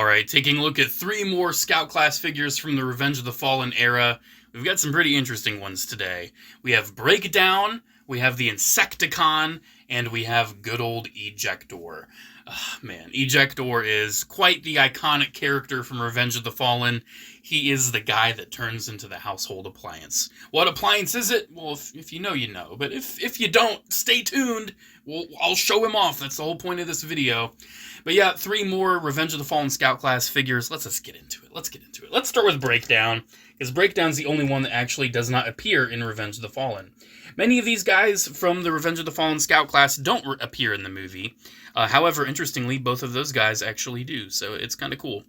Alright, taking a look at 3 more Scout class figures from the Revenge of the Fallen era. We've got some pretty interesting ones today. We have Brakedown, we have the Insecticon, and we have good old Ejector. Man, Ejector is quite the iconic character from Revenge of the Fallen. He is the guy that turns into the household appliance. What appliance is it? Well, if you know, you know. But if you don't, stay tuned. I'll show him off. That's the whole point of this video. But yeah, 3 more Revenge of the Fallen Scout class figures. Let's get into it. Let's start with Brakedown, because Brakedown's the only one that actually does not appear in Revenge of the Fallen. Many of these guys from the Revenge of the Fallen Scout class don't appear in the movie. However, interestingly, both of those guys actually do, so it's kind of cool.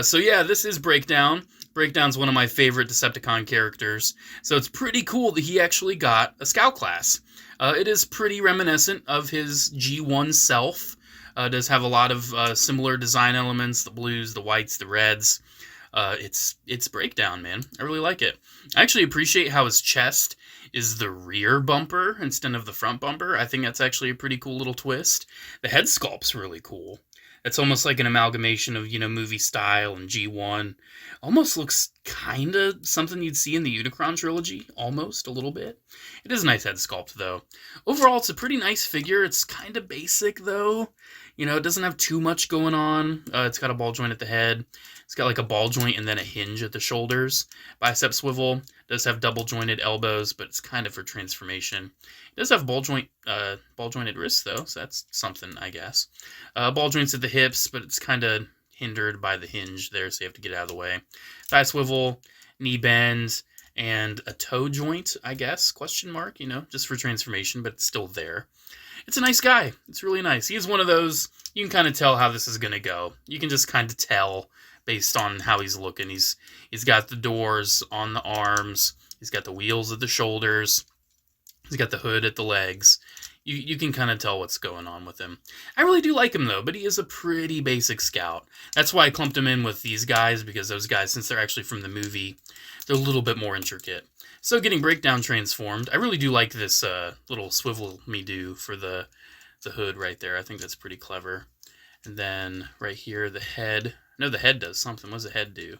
So yeah, this is Brakedown. Brakedown's one of my favorite Decepticon characters, so it's pretty cool that he actually got a Scout class. It is pretty reminiscent of his G1 self. Does have a lot of similar design elements, the blues, the whites, the reds. It's Brakedown, man. I really like it. I actually appreciate how his chest is the rear bumper instead of the front bumper. I think that's actually a pretty cool little twist. The head sculpt's really cool. It's almost like an amalgamation of, movie style and G1. Almost looks kind of something you'd see in the Unicron trilogy, almost, a little bit. It is a nice head sculpt, though. Overall, it's a pretty nice figure. It's kind of basic, though. It doesn't have too much going on. It's got a ball joint at the head. It's got like a ball joint and then a hinge at the shoulders. Bicep swivel. It does have double jointed elbows, but it's kind of for transformation. It does have ball jointed wrists, though, so that's something, I guess. Ball joints at the hips, but it's kind of hindered by the hinge there, so you have to get it out of the way. Thigh swivel, knee bend, and a toe joint, I guess, question mark, just for transformation, but it's still there. It's a nice guy. It's really nice. He is one of those, you can kind of tell how this is going to go. You can just kind of tell based on how he's looking. He's got the doors on the arms. He's got the wheels at the shoulders. He's got the hood at the legs. You can kind of tell what's going on with him. I really do like him, though, but he is a pretty basic scout. That's why I clumped him in with these guys, because those guys, since they're actually from the movie, they're a little bit more intricate. So getting Brakedown transformed, I really do like this little swivel me do for the hood right there. I think that's pretty clever. And then right here, the head. I know the head does something. What does the head do?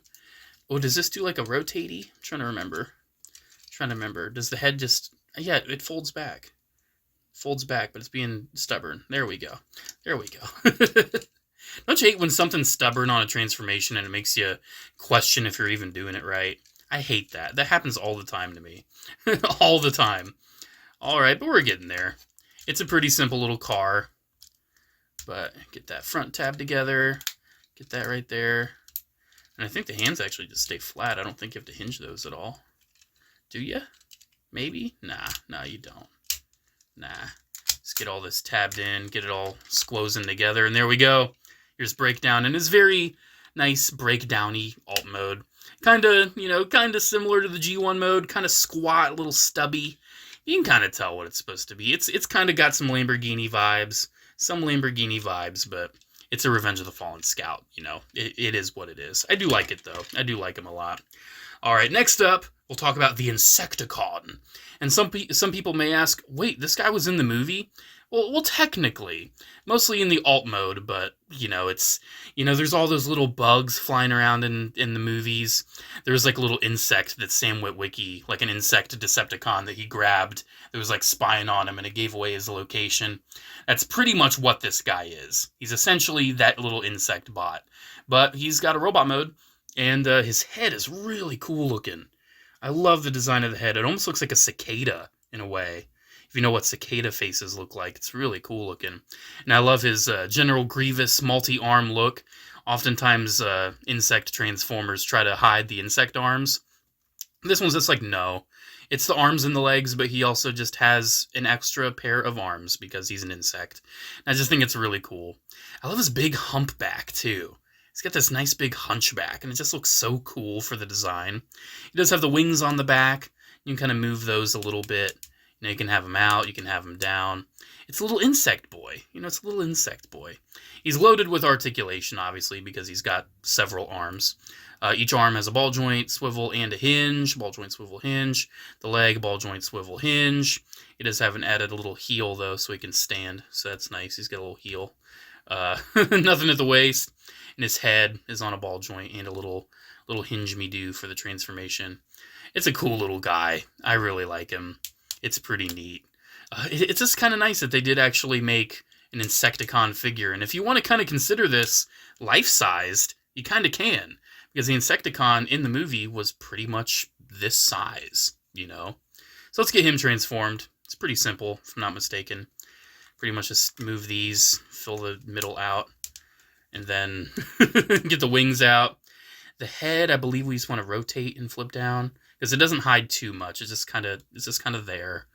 Oh, does this do like a rotatey? I'm trying to remember. Does the head just... Yeah, it folds back. But it's being stubborn. There we go. Don't you hate when something's stubborn on a transformation and it makes you question if you're even doing it right? I hate that. That happens all the time to me. All the time. Alright, but we're getting there. It's a pretty simple little car. But get that front tab together. Get that right there. And I think the hands actually just stay flat. I don't think you have to hinge those at all. Do you? Maybe? Nah, you don't. Nah. Just get all this tabbed in. Get it all squozing together. And there we go. Here's Brakedown. And his very nice Brakedown-y alt mode. Kind of similar to the G1 mode. Kind of squat, a little stubby. You can kind of tell what it's supposed to be. It's kind of got some Lamborghini vibes. But it's a Revenge of the Fallen Scout. It is what it is. I do like it, though. I do like him a lot. Alright, next up, we'll talk about the Insecticon. And some people may ask, wait, this guy was in the movie? Well, technically. Mostly in the alt mode, but, it's... there's all those little bugs flying around in the movies. There's, like, a little insect that Sam Witwicky, like an insect Decepticon that he grabbed that was, like, spying on him, and it gave away his location. That's pretty much what this guy is. He's essentially that little insect bot. But he's got a robot mode, and his head is really cool looking. I love the design of the head. It almost looks like a cicada, in a way. If you know what cicada faces look like, it's really cool looking. And I love his General Grievous multi-arm look. Oftentimes, insect transformers try to hide the insect arms. This one's just like, no. It's the arms and the legs, but he also just has an extra pair of arms because he's an insect. And I just think it's really cool. I love his big humpback, too. He's got this nice big hunchback, and it just looks so cool for the design. He does have the wings on the back. You can kind of move those a little bit. You can have them out, you can have them down. It's a little insect boy. It's a little insect boy. He's loaded with articulation, obviously, because he's got several arms. Each arm has a ball joint, swivel, and a hinge. Ball joint, swivel, hinge. The leg, ball joint, swivel, hinge. He does have an added little heel, though, so he can stand. So that's nice. He's got a little heel. Nothing at the waist. and his head is on a ball joint and a little hinge-me-do for the transformation. It's a cool little guy. I really like him. It's pretty neat. It's just kind of nice that they did actually make an Insecticon figure, and if you want to kind of consider this life-sized, you kind of can, because the Insecticon in the movie was pretty much this size, you know? So let's get him transformed. It's pretty simple, if I'm not mistaken. Pretty much just move these, fill the middle out, and then get the wings out. The head, I believe we just want to rotate and flip down, because it doesn't hide too much. It's just kind of there.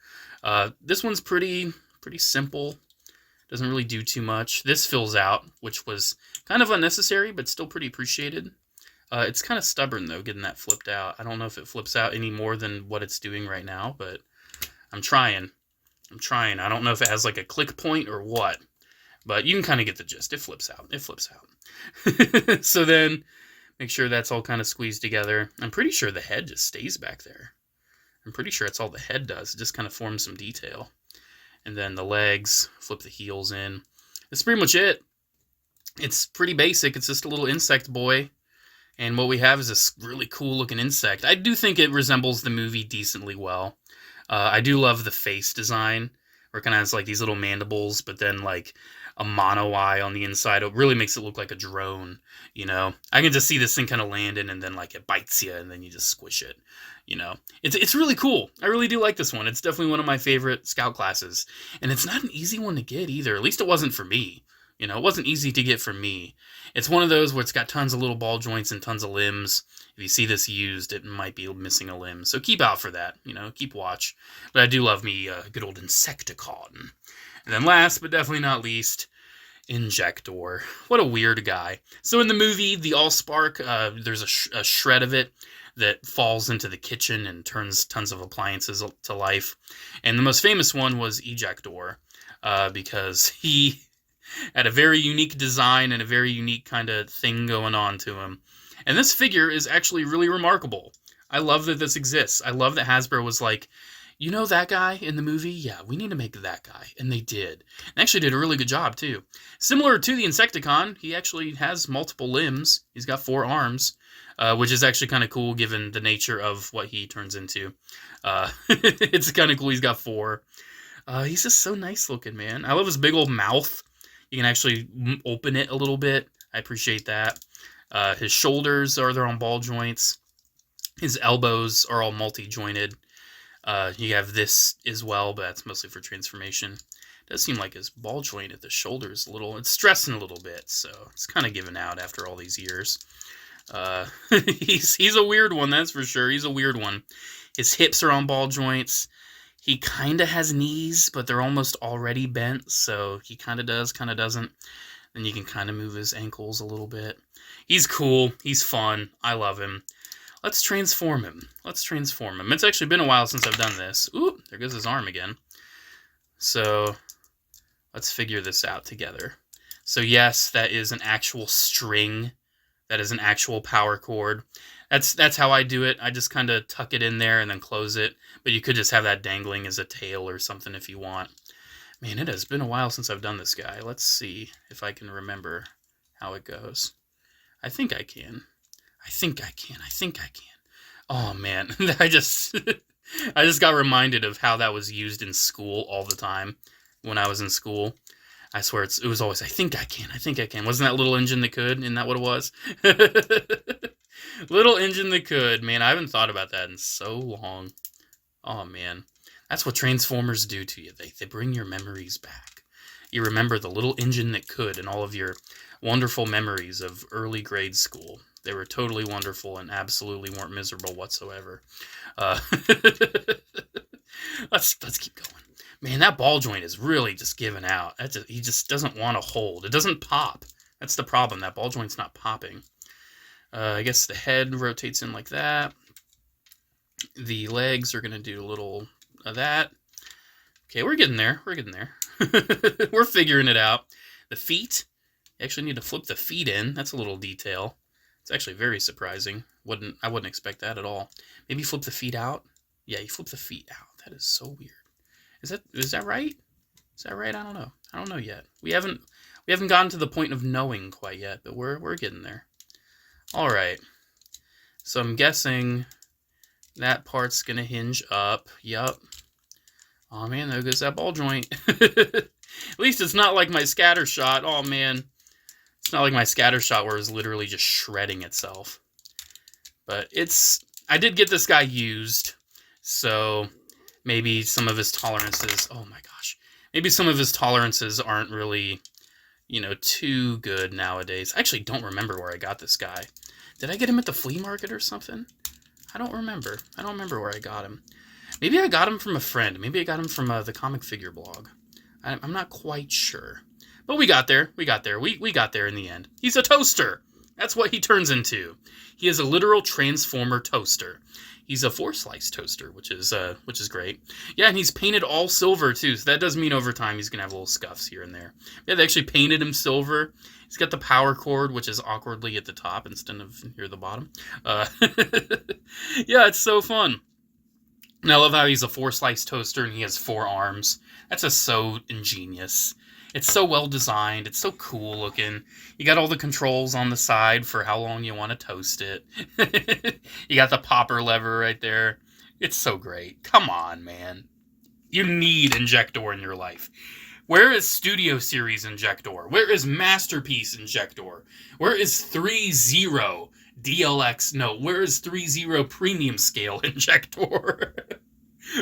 This one's pretty simple. Doesn't really do too much. This fills out, which was kind of unnecessary, but still pretty appreciated. It's kind of stubborn, though, getting that flipped out. I don't know if it flips out any more than what it's doing right now, but I'm trying. I don't know if it has like a click point or what, but you can kind of get the gist. It flips out. So then make sure that's all kind of squeezed together. I'm pretty sure the head just stays back there. I'm pretty sure that's all the head does. It just kind of forms some detail. And then the legs, flip the heels in. That's pretty much it. It's pretty basic. It's just a little insect boy. And what we have is this really cool looking insect. I do think it resembles the movie decently well. I do love the face design, where it kind of has like these little mandibles, but then like a mono eye on the inside. It really makes it look like a drone, you know? I can just see this thing kind of landing, and then like it bites you, and then you just squish it, you know? It's really cool. I really do like this one. It's definitely one of my favorite scout classes. And it's not an easy one to get either. At least it wasn't for me. You know, it wasn't easy to get for me. It's one of those where it's got tons of little ball joints and tons of limbs. If you see this used, it might be missing a limb. So keep out for that, you know, keep watch. But I do love me a good old Insecticon. And then last, but definitely not least, Ejector. What a weird guy. So in the movie, the Allspark, there's a shred of it that falls into the kitchen and turns tons of appliances to life. And the most famous one was Ejector, because he had a very unique design and a very unique kind of thing going on to him. And this figure is actually really remarkable. I love that this exists. I love that Hasbro was like, you know that guy in the movie? Yeah, we need to make that guy. And they did. And actually did a really good job, too. Similar to the Insecticon, he actually has multiple limbs. He's got 4 arms, which is actually kind of cool given the nature of what he turns into. It's kind of cool he's got 4. He's just so nice looking, man. I love his big old mouth. You can actually open it a little bit. I appreciate that. His shoulders they're on ball joints. His elbows are all multi-jointed. You have this as well, but that's mostly for transformation. It does seem like his ball joint at the shoulder is it's stressing a little bit, so it's kind of giving out after all these years. He's a weird one, that's for sure. He's a weird one. His hips are on ball joints. He kind of has knees, but they're almost already bent, so he kind of does, kind of doesn't. Then you can kind of move his ankles a little bit. He's cool. He's fun. I love him. Let's transform him. It's actually been a while since I've done this. Ooh, there goes his arm again. So let's figure this out together. So yes, that is an actual string. That is an actual power cord. That's how I do it. I just kind of tuck it in there and then close it. But you could just have that dangling as a tail or something if you want. Man, it has been a while since I've done this guy. Let's see if I can remember how it goes. I think I can. Oh man, I just got reminded of how that was used in school all the time when I was in school. I swear it was always, I think I can. Wasn't that Little Engine That Could? Isn't that what it was? Little Engine That Could. Man, I haven't thought about that in so long. Oh, man. That's what Transformers do to you. They bring your memories back. You remember the little engine that could and all of your wonderful memories of early grade school. They were totally wonderful and absolutely weren't miserable whatsoever. Let's keep going. Man, that ball joint is really just giving out. He just doesn't want to hold. It doesn't pop. That's the problem. That ball joint's not popping. I guess the head rotates in like that. The legs are going to do a little of that. Okay, we're getting there. We're figuring it out. The feet. You actually need to flip the feet in. That's a little detail. It's actually very surprising. I wouldn't expect that at all. Maybe flip the feet out. Yeah, you flip the feet out. That is so weird. Is that right? I don't know. I don't know yet. We haven't We haven't gotten to the point of knowing quite yet, but we're getting there. All right. So I'm guessing that part's going to hinge up. Yup. Oh, man, there goes that ball joint. At least it's not like my scatter shot. Oh, man. It's not like my scatter shot where it was literally just shredding itself. But I did get this guy used, so maybe some of his tolerances... Oh, my gosh. Maybe some of his tolerances aren't really, you know, too good nowadays. I actually don't remember where I got this guy. Did I get him at the flea market or something? I don't remember. I don't remember where I got him. Maybe I got him from a friend. Maybe I got him from the comic figure blog. I'm not quite sure. But we got there. We got there. We got there in the end. He's a toaster. That's what he turns into. He is a literal transformer toaster. He's a 4-slice toaster, which is great. Yeah, and he's painted all silver too. So that does mean over time he's gonna have little scuffs here and there. Yeah, they actually painted him silver. He's got the power cord, which is awkwardly at the top instead of near the bottom. Yeah, it's so fun. And I love how he's a 4-slice toaster and he has 4 arms. That's just so ingenious. It's so well designed. It's so cool looking. You got all the controls on the side for how long you want to toast it. You got the popper lever right there. It's so great. Come on, man. You need Ejector in your life. Where is Studio Series Ejector? Where is Masterpiece Ejector? Where is 3.0 DLX? No, where is 3.0 Premium Scale Ejector?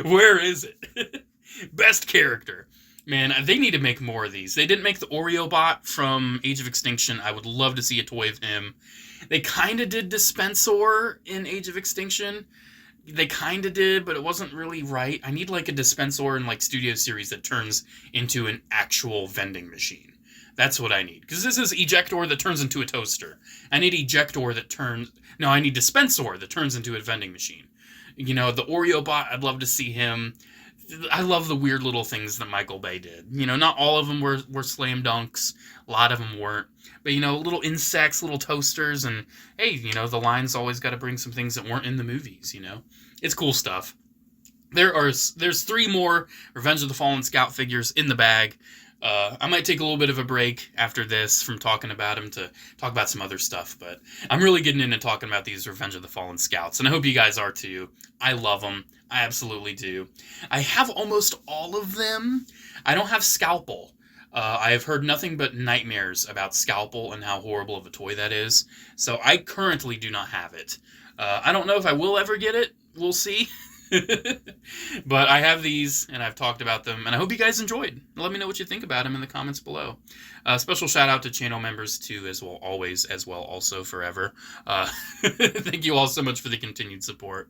Where is it? Best character. Man, they need to make more of these. They didn't make the Oreo bot from Age of Extinction. I would love to see a toy of him. They kind of did Dispensor in Age of Extinction. They kind of did, but it wasn't really right. I need like a Dispensor in like Studio Series that turns into an actual vending machine. That's what I need. Because this is Ejector that turns into a toaster. I need Ejector that turns... No, I need Dispensor that turns into a vending machine. You know, the Oreo bot, I'd love to see him. I love the weird little things that Michael Bay did. You know, not all of them were slam dunks. A lot of them weren't. But, you know, little insects, little toasters, and, hey, you know, the line's always got to bring some things that weren't in the movies, you know? It's cool stuff. There's 3 more Revenge of the Fallen Scout figures in the bag. I might take a little bit of a break after this from talking about them to talk about some other stuff, but I'm really getting into talking about these Revenge of the Fallen Scouts, and I hope you guys are too. I love them. I absolutely do. I have almost all of them. I don't have Scalpel. I have heard nothing but nightmares about Scalpel and how horrible of a toy that is, so I currently do not have it. I don't know if I will ever get it. We'll see. But I have these, and I've talked about them, and I hope you guys enjoyed. Let me know what you think about them in the comments below. Special shout out to channel members too, as well, always, as well, also, forever. Thank you all so much for the continued support.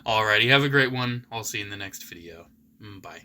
Alrighty, have a great one. I'll see you in the next video. Bye.